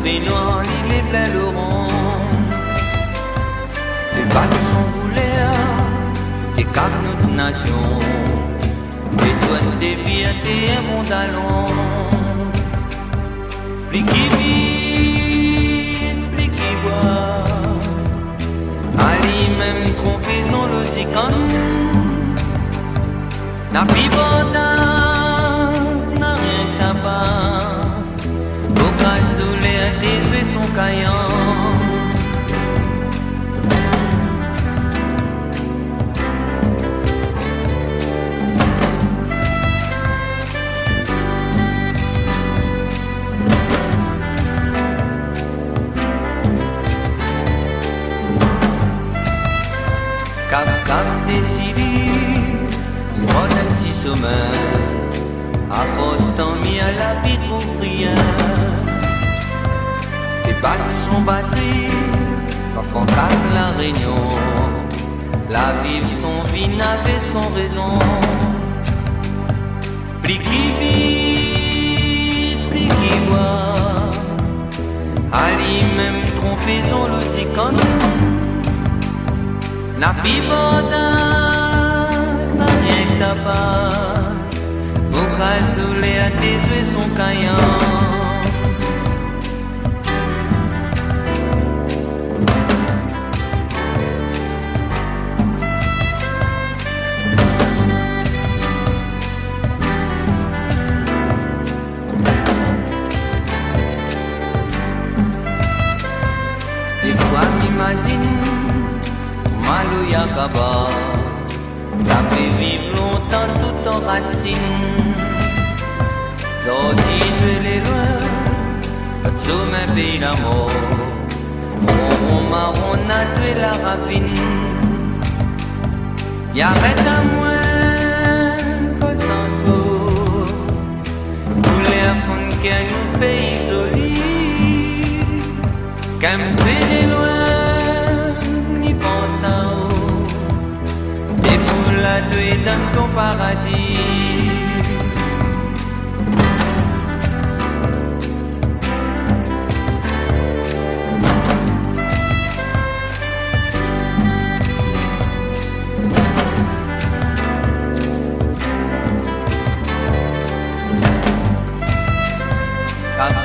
fait noir, il est plein le rond. Les bacs sont roulés, des caves notre nation. Les douanes des vies, t'es un bon talon. Plus qui vit, plus qui boit. Ali même trompé son losican. N'a plus bordance, n'a rien capable. Bocage de l'air, tes yeux sont caillants. Cap décidé, il rôde un petit sommeil. À force tant mis à la vie trouve rien. Les battes sont batteries, ça fantasme la réunion. La ville son vie n'avait son raison. Plus qui vit, plus qui voit. Ali même trompé son losican. N'a plus bordance, n'a rien que ta passe. Bocage de l'air, tes yeux sont caillants. Des fois m'imagine Malou Yakaba, t'as fait vivre longtemps tout en racine. Sorti de loin, le sommet pays d'amour. Mon marron a tué la ravine. Y'arrête à moi, qu'on s'en fout. Tous les fonds qui nous pays solide. Camper loin. Et vous la tuer dans ton paradis.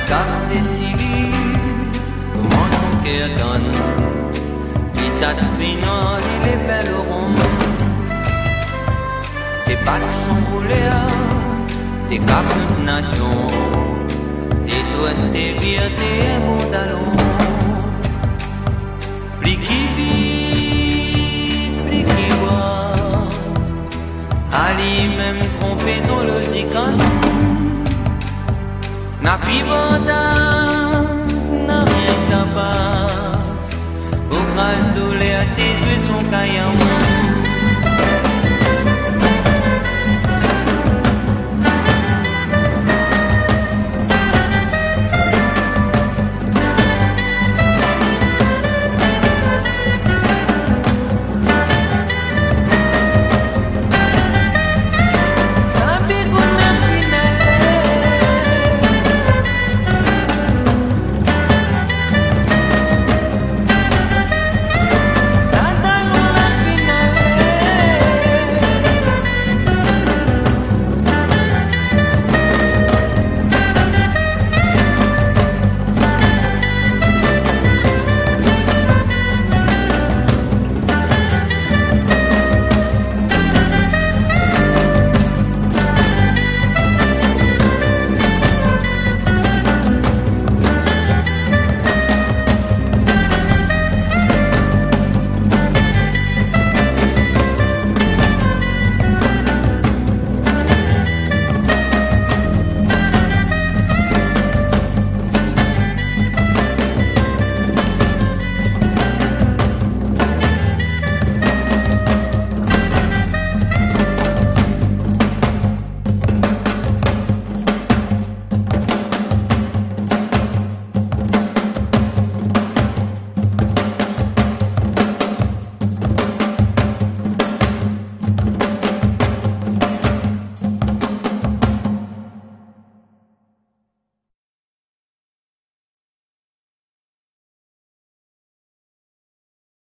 Cap décidé, comment ton cœur donne. T'as fait noir, il est belle au rond. Tes pattes sont roulées, tes capes de nation. Tes doigts, tes vires, tes mots d'allons. Plus qui vit, plus qui voit. Ali même trompé son losican. N'a plus bordance, n'a rien capable. Bocage de l'air, tes yeux sont caillants.